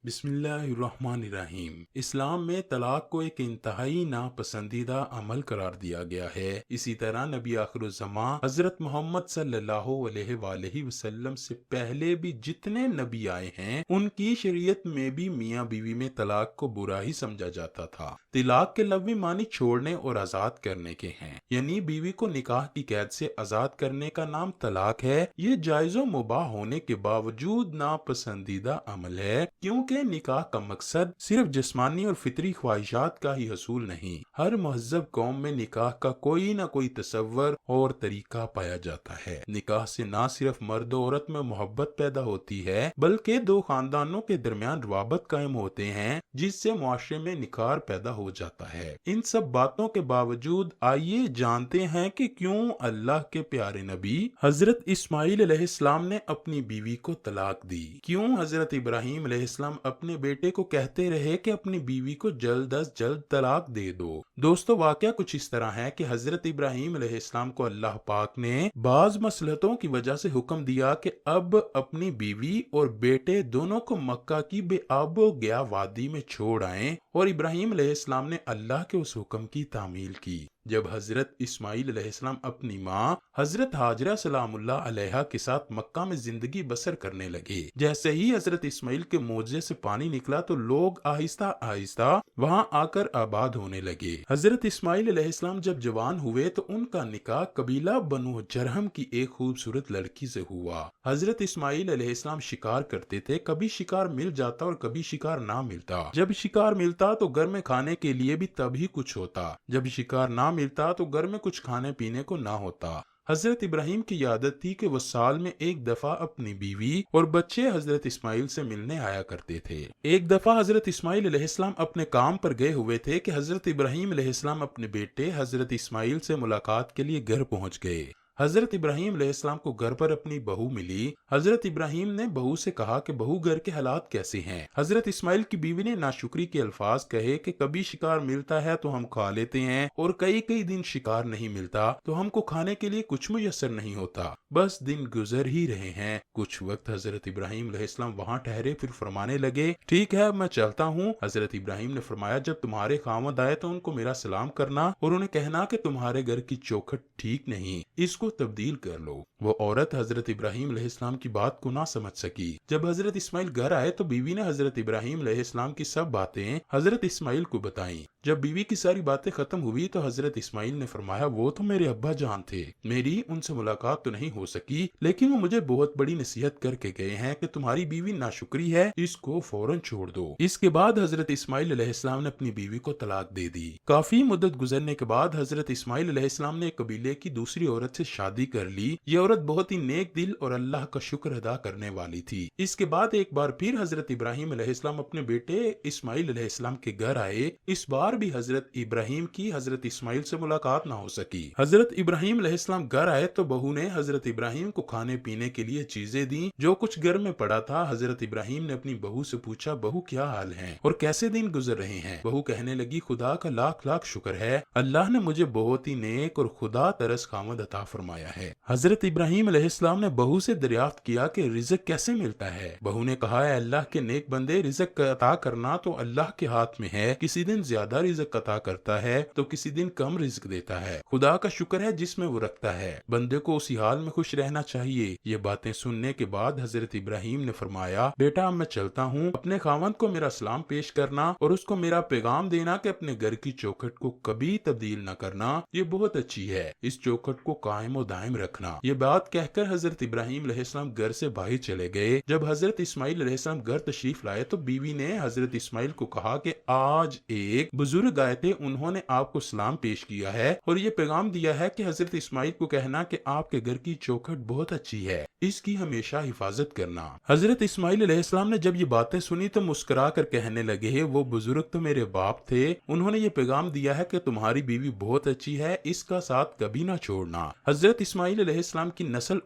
بسم اللہ الرحمن الرحیم۔ اسلام میں طلاق کو ایک انتہائی ناپسندیدہ عمل قرار دیا گیا ہے۔ اسی طرح نبی آخر الزمان حضرت محمد صلی اللہ علیہ وآلہ وسلم سے پہلے بھی جتنے نبی آئے ہیں ان کی شریعت میں بھی میاں بیوی میں طلاق کو برا ہی سمجھا جاتا تھا۔ طلاق کے لفظی معنی چھوڑنے اور آزاد کرنے کے ہیں، یعنی بیوی کو نکاح کی قید سے آزاد کرنے کا نام طلاق ہے۔ یہ جائز و مباح ہونے کے باوجود ناپسندیدہ عمل ہے، کیونکہ نکاح کا مقصد صرف جسمانی اور فطری خواہشات کا ہی حصول نہیں۔ ہر مہذب قوم میں نکاح کا کوئی نہ کوئی تصور اور طریقہ پایا جاتا ہے۔ نکاح سے نہ صرف مرد و عورت میں محبت پیدا ہوتی ہے بلکہ دو خاندانوں کے درمیان روابط قائم ہوتے ہیں، جس سے معاشرے میں نکھار پیدا ہو جاتا ہے۔ ان سب باتوں کے باوجود آئیے جانتے ہیں کہ کیوں اللہ کے پیارے نبی حضرت اسماعیل علیہ السلام نے اپنی بیوی کو طلاق دی۔ کیوں حضرت ابراہیم علیہ السلام اپنے بیٹے کو کہتے رہے کہ اپنی بیوی کو جلد از جلد طلاق دے دو۔ دوستو، واقعہ کچھ اس طرح ہے کہ حضرت ابراہیم علیہ السلام کو اللہ پاک نے بعض مصلحتوں کی وجہ سے حکم دیا کہ اب اپنی بیوی اور بیٹے دونوں کو مکہ کی بے آب و گیا وادی میں چھوڑ آئیں، اور ابراہیم علیہ السلام نے اللہ کے اس حکم کی تعمیل کی۔ جب حضرت اسماعیل علیہ السلام اپنی ماں حضرت ہاجرہ سلام اللہ علیہا کے ساتھ مکہ میں زندگی بسر کرنے لگے، جیسے ہی حضرت اسماعیل کے معجزے سے پانی نکلا تو لوگ آہستہ آہستہ وہاں آ کر آباد ہونے لگے۔ حضرت اسماعیل علیہ السلام جب جوان ہوئے تو ان کا نکاح قبیلہ بنو جرہم کی ایک خوبصورت لڑکی سے ہوا۔ حضرت اسماعیل علیہ السلام شکار کرتے تھے، کبھی شکار مل جاتا اور کبھی شکار نہ ملتا۔ جب شکار ملتا تو گھر میں کھانے کے لیے بھی تب ہی کچھ ہوتا، جب شکار نہ ملتا تو گھر میں کچھ کھانے پینے کو نہ ہوتا۔ حضرت ابراہیم کی عادت تھی کہ وہ سال میں ایک دفعہ اپنی بیوی اور بچے حضرت اسماعیل سے ملنے آیا کرتے تھے۔ ایک دفعہ حضرت اسماعیل علیہ السلام اپنے کام پر گئے ہوئے تھے کہ حضرت ابراہیم علیہ السلام اپنے بیٹے حضرت اسماعیل سے ملاقات کے لیے گھر پہنچ گئے۔ حضرت ابراہیم علیہ السلام کو گھر پر اپنی بہو ملی۔ حضرت ابراہیم نے بہو سے کہا کہ بہو، گھر کے حالات کیسے ہیں؟ حضرت اسماعیل کی بیوی نے ناشکری کے الفاظ کہے کہ کبھی شکار ملتا ہے تو ہم کھا لیتے ہیں، اور کئی دن شکار نہیں ملتا تو ہم کو کھانے کے لیے کچھ میسر نہیں ہوتا، بس دن گزر ہی رہے ہیں۔ کچھ وقت حضرت ابراہیم علیہ السلام وہاں ٹھہرے، پھر فرمانے لگے، ٹھیک ہے اب میں چلتا ہوں۔ حضرت ابراہیم نے فرمایا، جب تمہارے خاوند آئے تو ان کو میرا سلام کرنا اور انہیں کہنا کہ تمہارے گھر کی چوکھٹ ٹھیک نہیں، اس کو تبدیل کر لو۔ وہ عورت حضرت ابراہیم علیہ السلام کی بات کو نہ سمجھ سکی۔ جب حضرت اسماعیل گھر آئے تو بیوی نے حضرت ابراہیم علیہ السلام کی سب باتیں حضرت اسماعیل کو بتائیں۔ جب بیوی کی ساری باتیں ختم ہوئی تو حضرت اسماعیل نے فرمایا، وہ تو میرے ابا جان تھے، میری ان سے ملاقات تو نہیں ہو سکی، لیکن وہ مجھے بہت بڑی نصیحت کر کے گئے ہیں کہ تمہاری بیوی ناشکری ہے، اس کو فوراً چھوڑ دو۔ اس کے بعد حضرت اسماعیل علیہ السلام نے اپنی بیوی کو طلاق دے دی۔ کافی مدت گزرنے کے بعد حضرت اسماعیل علیہ السلام نے ایک قبیلے کی دوسری عورت سے شادی کر لی۔ یہ عورت بہت ہی نیک دل اور اللہ کا شکر ادا کرنے والی تھی۔ اس کے بعد ایک بار پھر حضرت ابراہیم علیہ السلام اپنے بیٹے اسماعیل علیہ السلام کے گھر آئے۔ اس بار بھی حضرت ابراہیم کی حضرت اسماعیل سے ملاقات نہ ہو سکی۔ حضرت ابراہیم علیہ السلام گھر آئے تو بہو نے حضرت ابراہیم کو کھانے پینے کے لیے چیزیں دیں جو کچھ گھر میں پڑا تھا۔ حضرت ابراہیم نے اپنی بہو سے پوچھا، بہو کیا حال ہے اور کیسے دن گزر رہے ہیں؟ بہو کہنے لگی، خدا کا لاکھ لاکھ شکر ہے، اللہ نے مجھے بہت ہی نیک اور خدا ترس خاوند عطا فرمایا ہے۔ حضرت ابراہیم علیہ السلام نے بہو سے دریافت کیا کہ رزق کیسے ملتا ہے؟ بہو نے کہا، اے اللہ کے نیک بندے، رزق عطا کرنا تو اللہ کے ہاتھ میں ہے، کسی دن زیادہ رزق عطا کرتا ہے تو کسی دن کم رزق دیتا ہے، خدا کا شکر ہے جس میں وہ رکھتا ہے، بندے کو اسی حال میں خوش رہنا چاہیے۔ یہ باتیں سننے کے بعد حضرت ابراہیم نے فرمایا، بیٹا اب میں چلتا ہوں، اپنے خاوند کو میرا سلام پیش کرنا اور اس کو میرا پیغام دینا کہ اپنے گھر کی چوکھٹ کو کبھی تبدیل نہ کرنا، یہ بہت اچھی ہے، اس چوکھٹ کو قائم و دائم رکھنا۔ یہ بات کہہ کر حضرت ابراہیم علیہ السلام گھر سے باہر چلے گئے۔ جب حضرت اسماعیل علیہ السلام گھر تشریف لائے تو بیوی نے حضرت اسماعیل کو کہا کہ آج ایک بزرگ آئے تھے، انہوں نے آپ کو سلام پیش کیا ہے اور یہ پیغام دیا ہے کہ حضرت اسماعیل کو کہنا کہ آپ کے گھر کی چوکھٹ بہت اچھی ہے، اس کی ہمیشہ حفاظت کرنا۔ حضرت اسماعیل علیہ السلام نے جب یہ باتیں سنی تو مسکرا کر کہنے لگے، وہ بزرگ تو میرے باپ تھے، انہوں نے یہ پیغام دیا ہے کہ تمہاری بیوی بہت اچھی ہے، اس کا ساتھ کبھی نہ چھوڑنا۔ حضرت اسماعیل علیہ السلام کی نسل